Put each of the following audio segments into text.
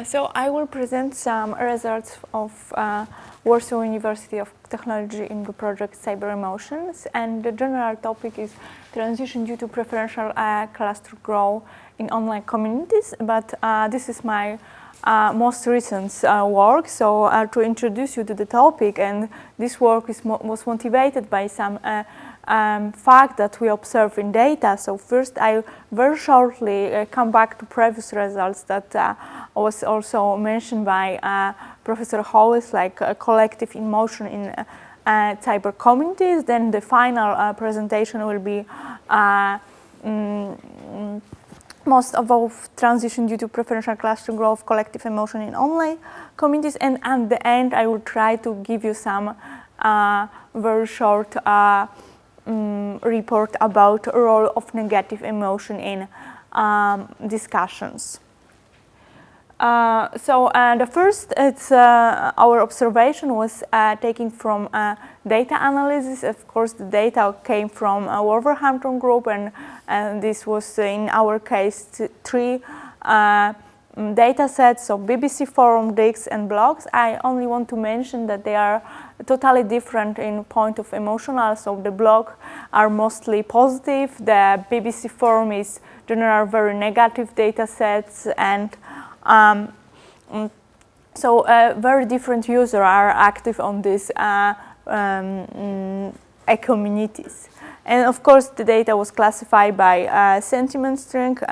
So I will present some results of Warsaw University of Technology in the project Cyberemotions, and the general topic is transition due to preferential cluster growth in online communities. But this is my most recent work, so to introduce you to the topic, and this work was motivated by some fact that we observe in data. So first I very shortly come back to previous results that was also mentioned by Professor Hołyst, like collective emotion in cyber communities. Then the final presentation will be most of all transition due to preferential cluster growth, collective emotion in online communities, and at the end I will try to give you some very short report about role of negative emotion in discussions. The first, our observation was taken from data analysis. Of course, the data came from a Wolverhampton group, and this was in our case 3 data sets, so BBC forum, DIGS, and blogs. I only want to mention that they are totally different in point of emotional. So the blog are mostly positive, the BBC forum is generally very negative data sets, and so very different users are active on these communities. And of course, the data was classified by sentiment strength,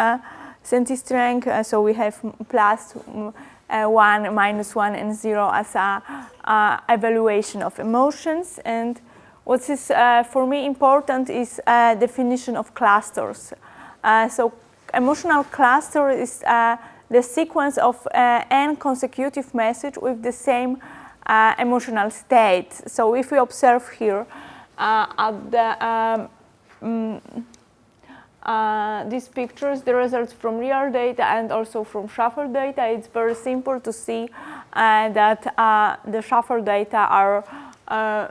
so we have +1, -1, and 0 as a evaluation of emotions. And what is for me important is definition of clusters. So emotional cluster is the sequence of n consecutive message with the same emotional state. So if we observe here at the these pictures, the results from real data and also from shuffle data, it's very simple to see that the shuffle data are,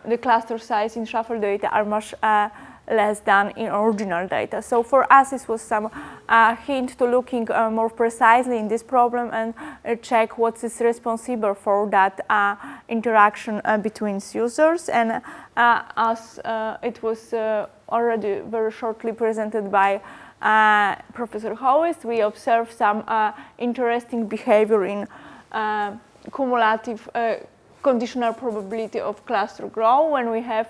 the cluster size in shuffle data are much less than in original data. So for us, this was some hint to looking more precisely in this problem and check what is responsible for that interaction between users. And as it was already very shortly presented by Professor Hołyst, we observed some interesting behavior in cumulative conditional probability of cluster growth, when we have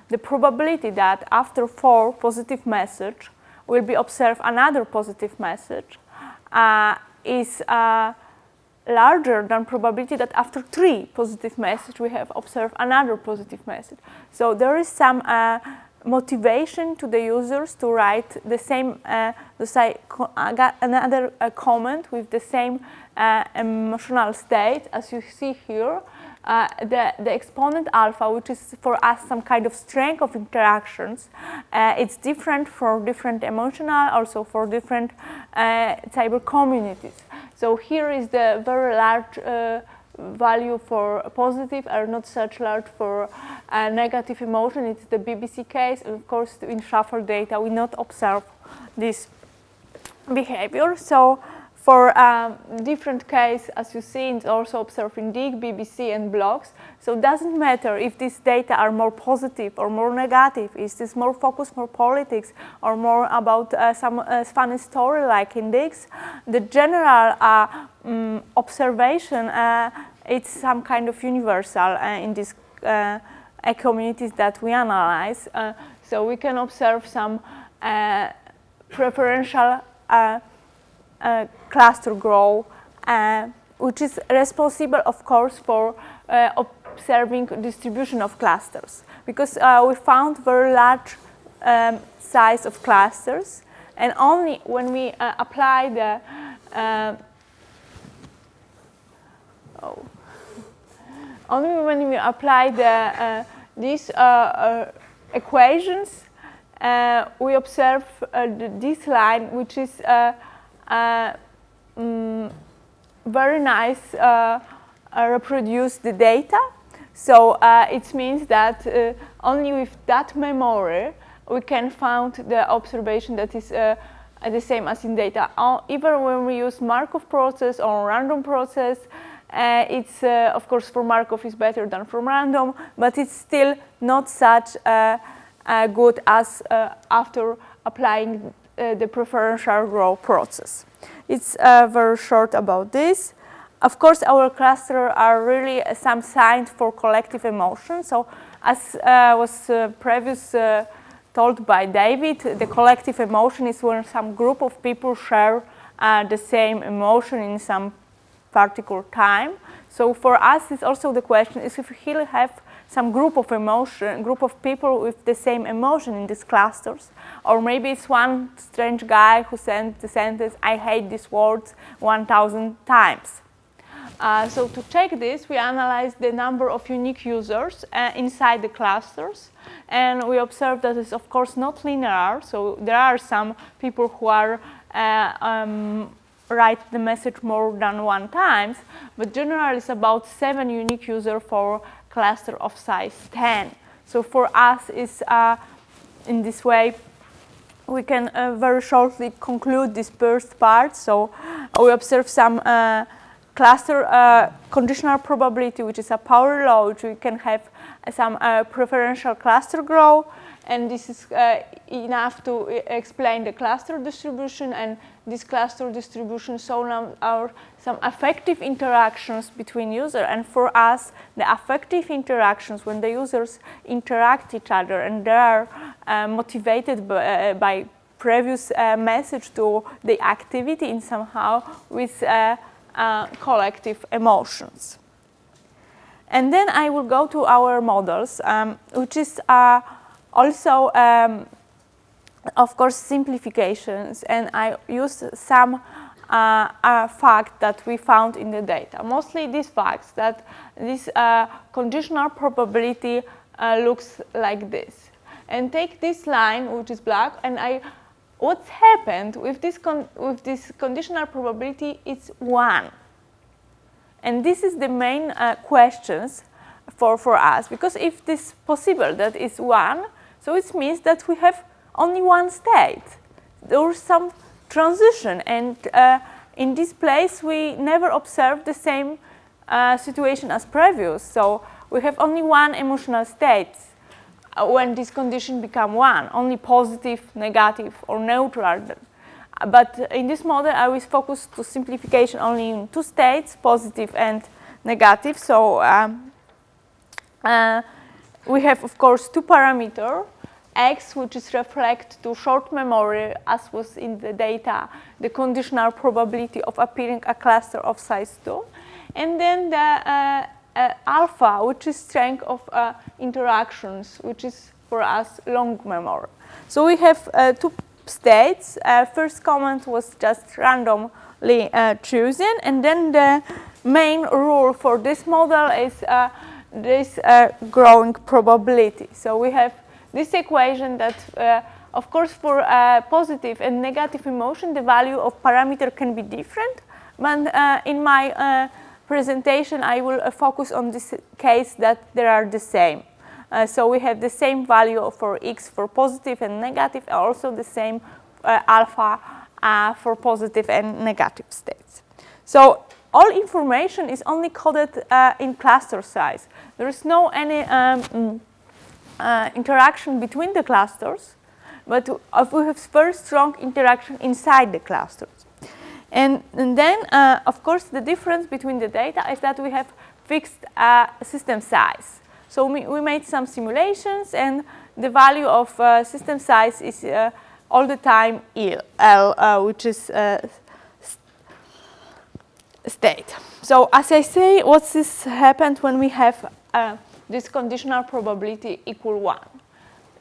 the probability that after 4 positive messages will be observed another positive message is larger than probability that after 3 positive messages we have observed another positive message. So there is some motivation to the users to write the same, another comment with the same emotional state, as you see here. The exponent alpha, which is for us some kind of strength of interactions, it's different for different emotional, also for different cyber communities. So here is the very large value for positive, or not such large for negative emotion. It's the BBC case, and of course in shuffle data we not observe this behavior. So for different case, as you see, it's also observed in DIG, BBC, and blogs. So it doesn't matter if these data are more positive or more negative. Is this more focused, more politics, or more about some funny story like in DIGs? The general observation, it's some kind of universal in these communities that we analyze. So we can observe some preferential cluster growth, which is responsible, of course, for observing distribution of clusters, because we found very large size of clusters, and only when we apply the these equations, we observe this line, which is very nice reproduce the data. So it means that only with that memory we can find the observation that is the same as in data. Even when we use Markov process or random process, it's of course for Markov is better than from random, but it's still not such good as after applying the preferential growth process. It's very short about this. Of course, our clusters are really some signs for collective emotion. So, as was previously told by David, the collective emotion is when some group of people share the same emotion in some particular time. So, for us, it's also the question is if we have some group of people with the same emotion in these clusters, or maybe it's one strange guy who sent the sentence, "I hate these words" 1,000 times. So to check this, we analyze the number of unique users inside the clusters, and we observe that it's of course not linear. So there are some people who are write the message more than one times, but generally it's about 7 unique users for cluster of size 10. So for us, is in this way we can very shortly conclude this first part. So we observe some cluster conditional probability, which is a power law, which we can have some preferential cluster growth, and this is enough to explain the cluster distribution, and this cluster distribution are some affective interactions between users, and for us the affective interactions when the users interact each other and they are motivated by previous message to the activity in somehow with collective emotions. And then I will go to our models, which is also of course simplifications, and I used some facts that we found in the data. Mostly these facts that this conditional probability looks like this. And take this line, which is black, and what's happened with this conditional probability is 1. And this is the main questions for us, because if this is possible that is 1, so it means that we have only one state. There is some transition, and in this place we never observe the same situation as previous. So we have only one emotional state when this condition become 1, only positive, negative, or neutral. But in this model, I will focus to simplification only in 2 states, positive and negative. So we have, of course, 2 parameters. X, which is reflect to short memory, as was in the data, the conditional probability of appearing a cluster of size 2. And then the alpha, which is strength of interactions, which is for us long memory. So we have 2 states. First comment was just randomly chosen, and then the main rule for this model is this growing probability. So we have this equation that, of course, for positive and negative emotion, the value of parameter can be different. But in my presentation, I will focus on this case that they are the same. So we have the same value for x for positive and negative, also the same alpha for positive and negative states. So all information is only coded in cluster size. There is no any interaction between the clusters, but we have very strong interaction inside the clusters. And then, of course, the difference between the data is that we have fixed system size. So we made some simulations, and the value of system size is all the time L, which is state. So as I say, what this happened when we have this conditional probability equal 1?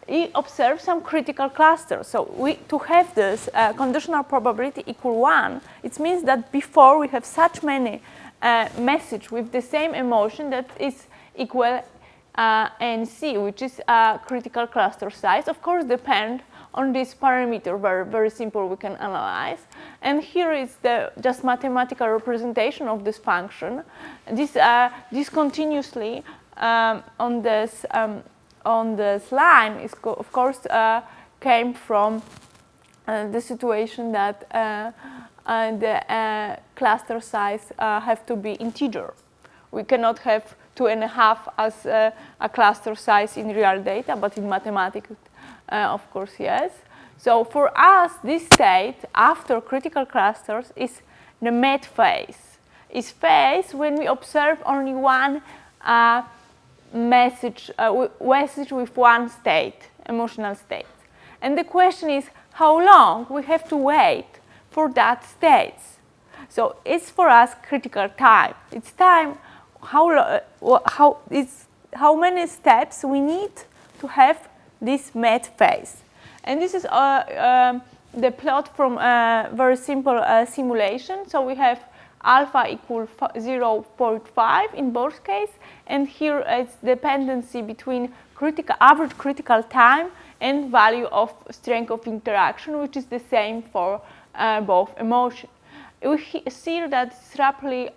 We observe some critical clusters. So to have this conditional probability equal 1, it means that before we have such many messages with the same emotion that is equal NC, which is a critical cluster size. Of course, depend on this parameter, very, very simple, we can analyze. And here is the just mathematical representation of this function. This continuously on this line is of course came from the situation that the cluster size have to be integer. We cannot have 2.5 as a cluster size in real data, but in mathematics, of course, yes. So for us, this state after critical clusters is the met phase. Is phase when we observe only one message with one state, emotional state. And the question is how long we have to wait for that state. So it's for us critical time. It's time how many steps we need to have this met phase. And this is the plot from a very simple simulation. So we have alpha equal 0.5 in both cases, and here it's dependency between average critical time and value of strength of interaction, which is the same for both emotion. We see that it's roughly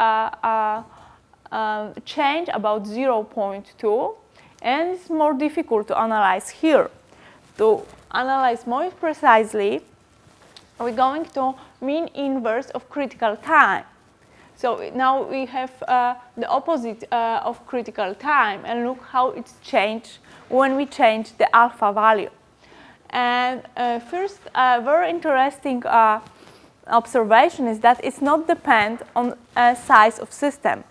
change about 0.2, and it's more difficult to analyze here. To analyze more precisely, we're going to mean inverse of critical time. So now we have the opposite of critical time, and look how it's changed when we change the alpha value. And first, a very interesting observation is that it's not depend on size of system,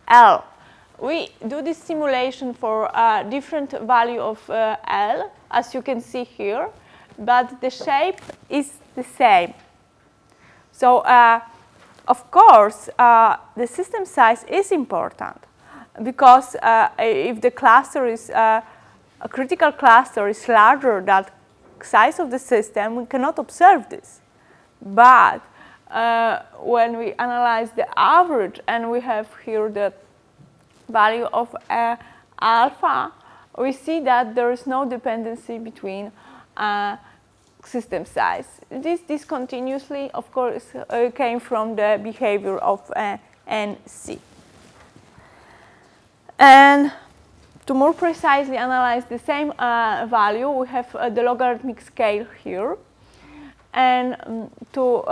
L. We do this simulation for different value of L, as you can see here, but the shape is the same. So of course, the system size is important, because if the cluster is a critical cluster is larger than size of the system, we cannot observe this. But when we analyze the average and we have here the value of alpha, we see that there is no dependency between system size. This discontinuously, of course, came from the behavior of NC. And to more precisely analyze the same value, we have the logarithmic scale here. And to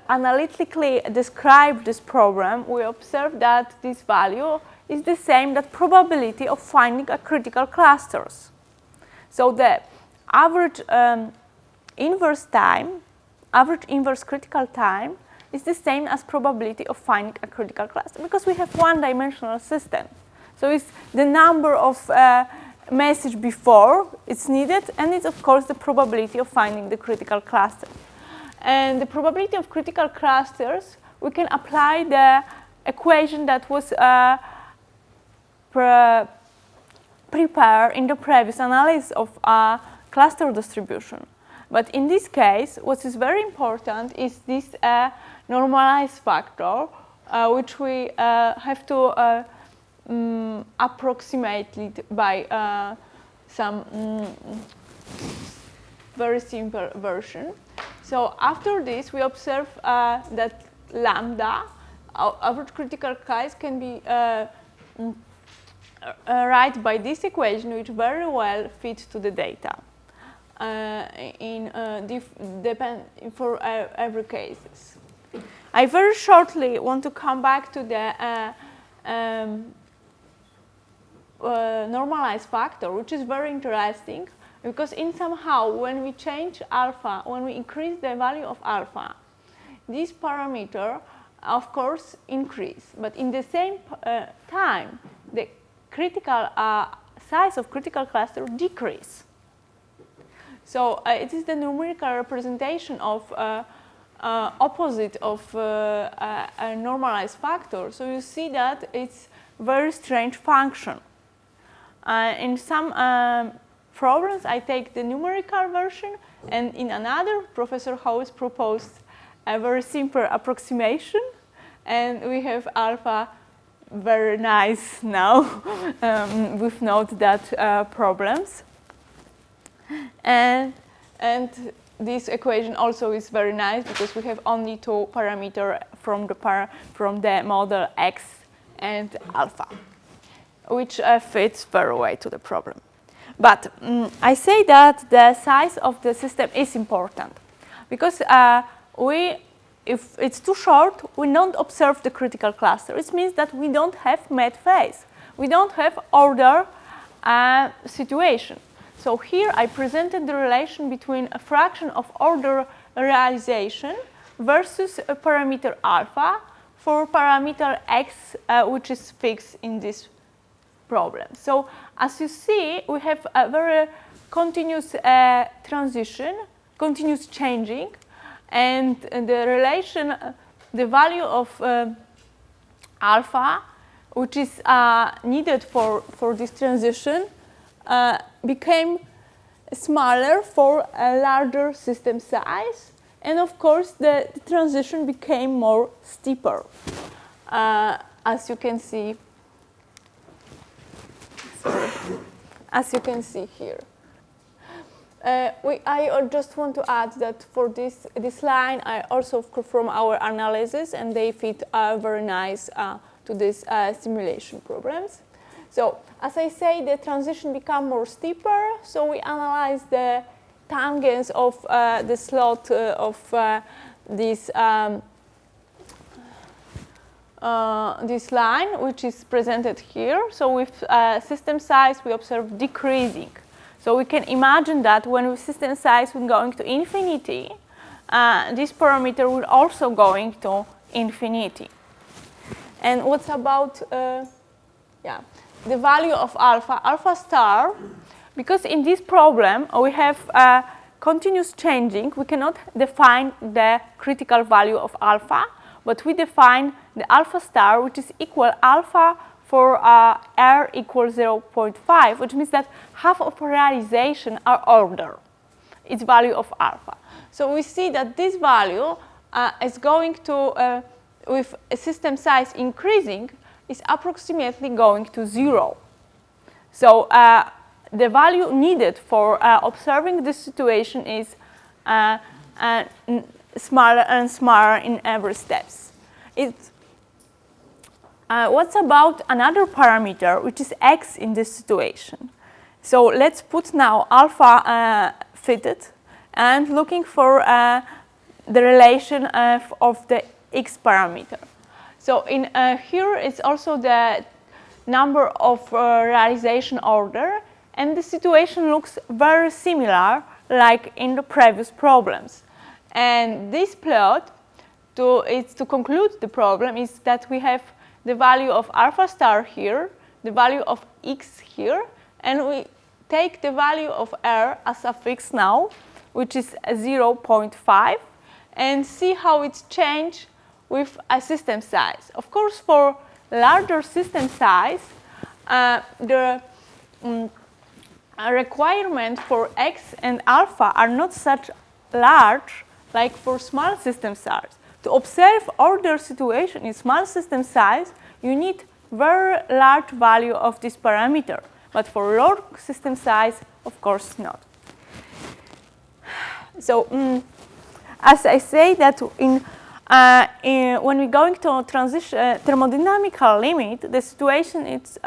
analytically describe this problem, we observe that this value is the same as probability of finding a critical clusters. So the average inverse critical time is the same as probability of finding a critical cluster, because we have one-dimensional system. So it's the number of message before it's needed, and it's of course the probability of finding the critical cluster. And the probability of critical clusters, we can apply the equation that was prepared in the previous analysis of cluster distribution. But in this case, what is very important is this normalized factor, which we have to approximate it by some very simple version. So after this, we observe that lambda, average critical size, can be write by this equation, which very well fits to the data for every cases. I very shortly want to come back to the normalized factor, which is very interesting, because in somehow when we change alpha, when we increase the value of alpha, this parameter of course increase, but in the same time the critical size of critical cluster decrease. So it is the numerical representation of opposite of a normalized factor. So you see that it's very strange function. In some problems, I take the numerical version, and in another, Professor Hołyst proposed a very simple approximation, and we have alpha very nice now with not that problems. And this equation also is very nice, because we have only two parameters from the model x and alpha, which fits very well to the problem. But I say that the size of the system is important, because if it's too short, we don't observe the critical cluster. It means that we don't have met phase. We don't have order situation. So here I presented the relation between a fraction of order realization versus a parameter alpha for parameter x, which is fixed in this problem. So as you see, we have a very continuous transition, continuous changing, and the relation, the value of alpha, which is needed for this transition, became smaller for a larger system size, and of course the transition became more steeper, as you can see. Sorry. As you can see here. I just want to add that for this line, I also from our analysis, and they fit very nice to these simulation problems. So, as I say, the transition become more steeper. So we analyze the tangents of the slot of this line, which is presented here. So with system size, we observe decreasing. So we can imagine that when system size is going to infinity, this parameter will also going to infinity. And what's about the value of alpha star? Because in this problem we have continuous changing. We cannot define the critical value of alpha, but we define the alpha star, which is equal alpha for r equals 0.5, which means that half of realization are order, its value of alpha. So we see that this value is going to, with a system size increasing, is approximately going to 0. So the value needed for observing this situation is smaller and smaller in every steps. What's about another parameter, which is x in this situation? So let's put now alpha fitted and looking for the relation of the x parameter. So in here it's also the number of realization order, and the situation looks very similar like in the previous problems. And this plot, to conclude the problem, is that we have the value of alpha star here, the value of x here, and we take the value of r as a fix now, which is 0.5, and see how it's changed with a system size. Of course, for larger system size, the requirement for x and alpha are not such large like for small system size. To observe order situation in small system size, you need very large value of this parameter, but for large system size, of course not. So, as I say that when we're going to transition thermodynamical limit, the situation is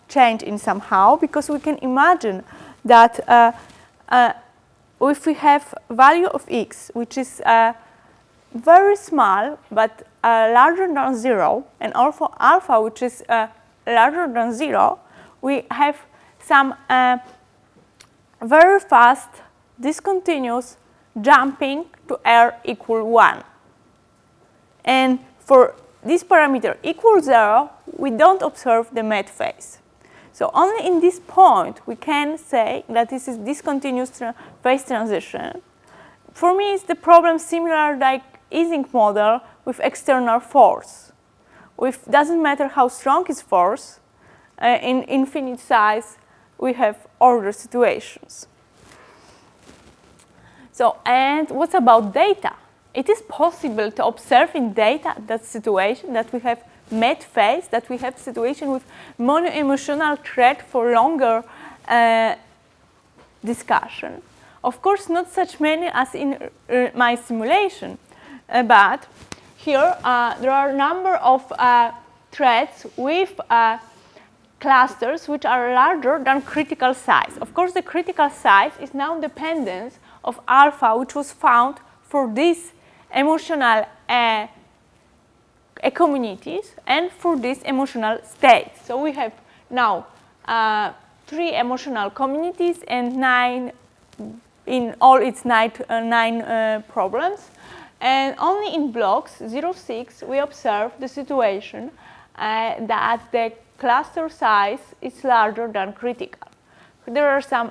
changed in somehow, because we can imagine that if we have value of x, which is very small but larger than 0, and also alpha, which is larger than 0, we have some very fast discontinuous jumping to r equal 1. And for this parameter equal 0, we don't observe the met phase. So only in this point we can say that this is discontinuous phase transition. For me, it's the problem similar like Ising model with external force. Doesn't matter how strong is force, in infinite size we have order situations. So, and what about data? It is possible to observe in data that situation, that we have met phase, that we have situation with mono-emotional thread for longer discussion. Of course, not such many as in my simulation, but here there are a number of threads with clusters which are larger than critical size. Of course, the critical size is now dependent of alpha, which was found for these emotional communities and for these emotional states. So we have now 3 emotional communities and 9 in all its 9 problems. And only in blocks 06 we observe the situation that the cluster size is larger than critical. There are some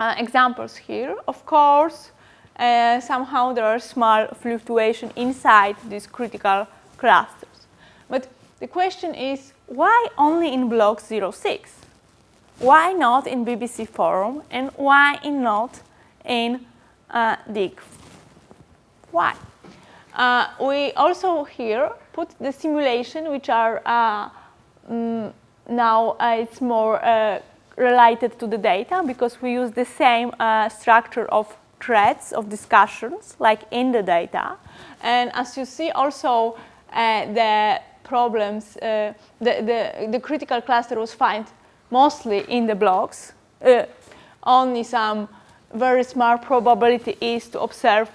examples here. Of course, somehow there are small fluctuations inside these critical clusters. But the question is, why only in block 06? Why not in BBC forum, and why not in DIG? Why? We also here put the simulation, which are now it's more related to the data, because we use the same structure of threads of discussions like in the data. And as you see also the problems, the critical cluster was found mostly in the blocks. Only some very small probability is to observe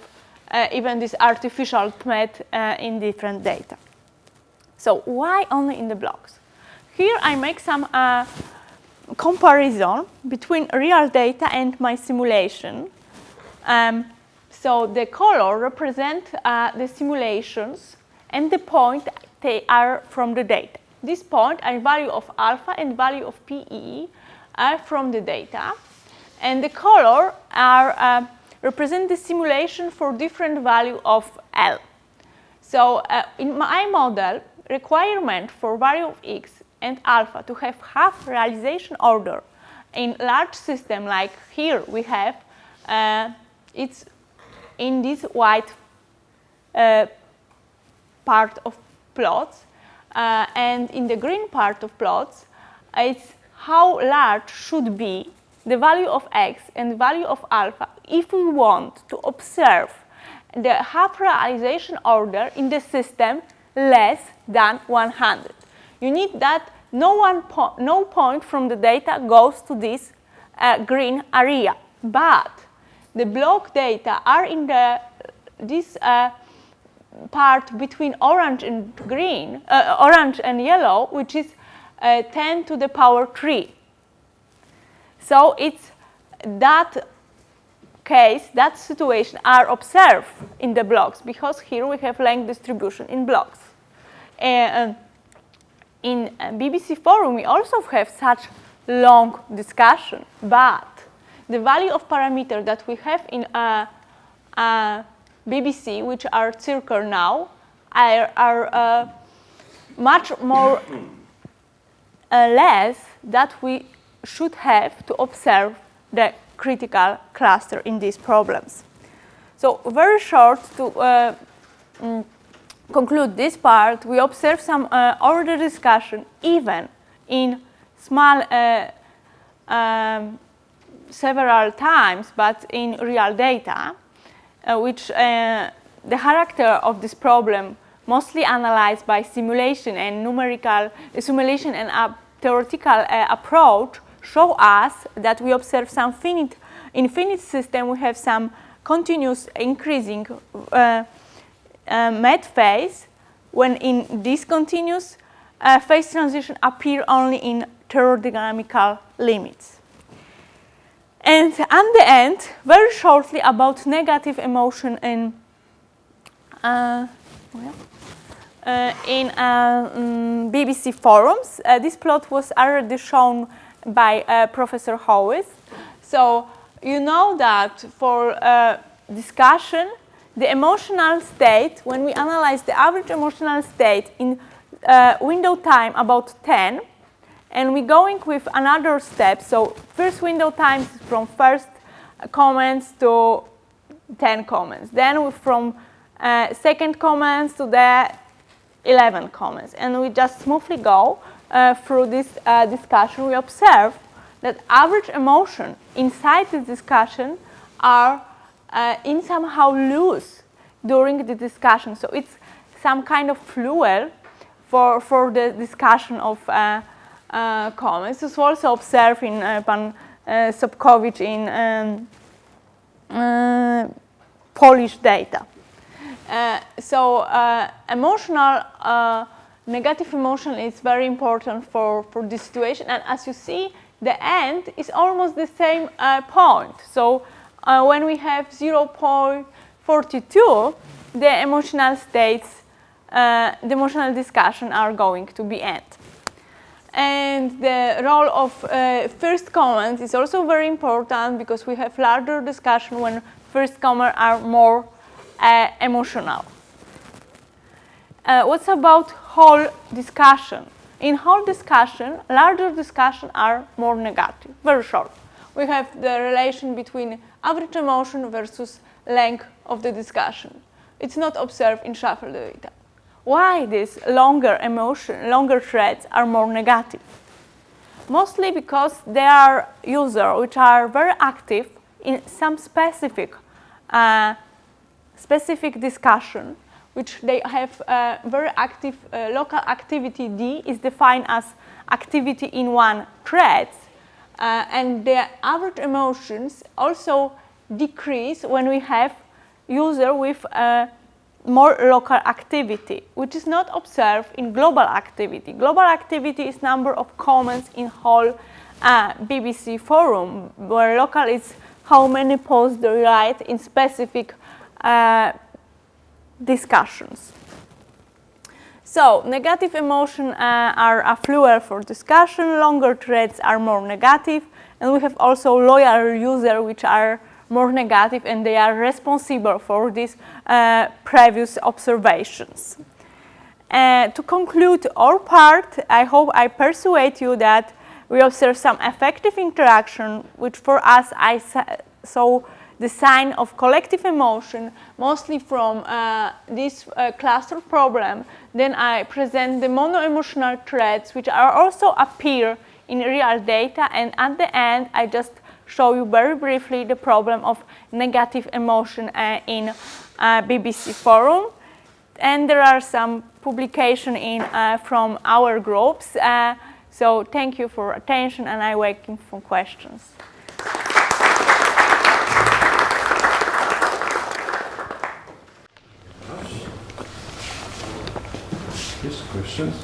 even this artificial thread in different data. So why only in the blocks? Here I make some comparison between real data and my simulation. So the color represent the simulations, and the point they are from the data. This point are value of alpha and value of PE are from the data, and the color are represent the simulation for different value of L. So in my model, requirement for value of X and alpha to have half realization order in large system like here we have, it's in this white part of plots, and in the green part of plots, it's how large should be the value of X and value of alpha if we want to observe the half realization order in the system less than 100. You need that no point from the data goes to this green area, but the block data are in this part between orange and green, orange and yellow, which is 10 to the power 3. So it's that case, that situation are observed in the blocks, because here we have length distribution in blocks. And in BBC forum we also have such long discussion, but the value of parameter that we have in BBC, which are circle now, are much more less that we should have to observe the critical cluster in these problems. So very short to conclude this part, we observe some order discussion even in small several times, but in real data, which the character of this problem mostly analyzed by simulation and numerical simulation and a theoretical approach show us that we observe some infinite system. We have some continuous increasing met phase, when in discontinuous phase transition appear only in thermodynamical limits. And at the end, very shortly about negative emotion in BBC forums. This plot was already shown by Professor Hołyst. So you know that for discussion, the emotional state, when we analyze the average emotional state in window time about 10, and we're going with another step. So first window time is from first comments to 10 comments. Then from second comments to the 11 comments. And we just smoothly go through this discussion. We observe that average emotion inside the discussion are in somehow loose during the discussion. So it's some kind of fuel for the discussion of comments. This was also observed in Pan Sobkowicz in Polish data. Emotional, negative emotion is very important for this situation, and as you see, the end is almost the same point. So when we have 0.42, the emotional states, the emotional discussion are going to be end. And the role of first comments is also very important because we have larger discussion when first comments are more emotional. What's about whole discussion? In whole discussion, larger discussion are more negative, very short. We have the relation between average emotion versus length of the discussion. It's not observed in shuffle data. Why these longer threads are more negative? Mostly because they are users which are very active in some specific discussion, which they have very active local activity D is defined as activity in one thread, and the average emotions also decrease when we have user with more local activity, which is not observed in global activity. Global activity is number of comments in whole BBC forum, where local is how many posts they write in specific discussions. So negative emotions are a fuel for discussion, longer threads are more negative, and we have also loyal users which are more negative, and they are responsible for these previous observations. To conclude our part, I hope I persuade you that we observe some effective interaction, which for us I saw the sign of collective emotion, mostly from this cluster problem. Then I present the mono-emotional threads, which are also appear in real data, and at the end I just show you very briefly the problem of negative emotion in BBC forum. And there are some publication from our groups. So thank you for attention, and I'm waiting for questions. Yes, questions?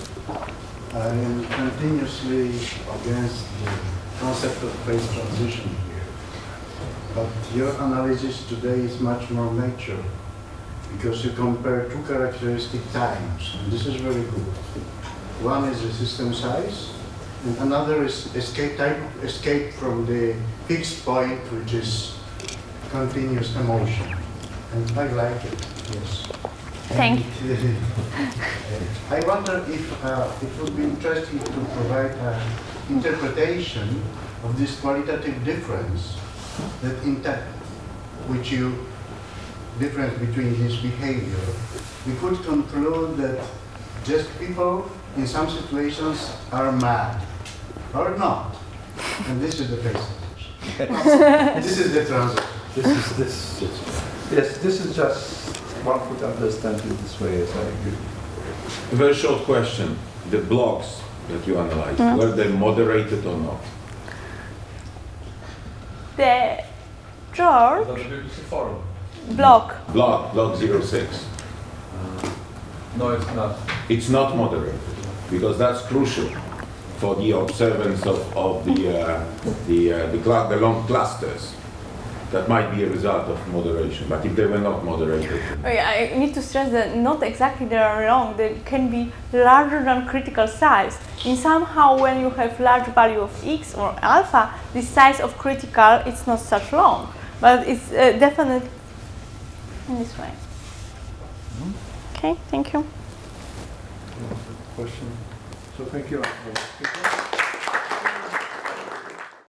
I am continuously against the concept of phase transition here. But your analysis today is much more mature because you compare two characteristic times, and this is very good. One is the system size, and another is escape from the fixed point, which is continuous emotion. And I like it, yes. Thank you. I wonder if it would be interesting to provide an interpretation of this qualitative difference, difference between this behavior. We could conclude that just people in some situations are mad or not, and this is the phase transition. This is the transition. Yes, this is just. One could understand it this way, as I agree. A very short question. The blogs that you analyzed, were they moderated or not? The George Forum. block. Blog 06. No, it's not. It's not moderated because that's crucial for the observance of the long clusters. That might be a result of moderation, but if they were not moderated. I need to stress that not exactly they are long. They can be larger than critical size. And somehow when you have large value of x or alpha, the size of critical is not such long. But it's definitely in this way. Okay, thank you. Question. So thank you.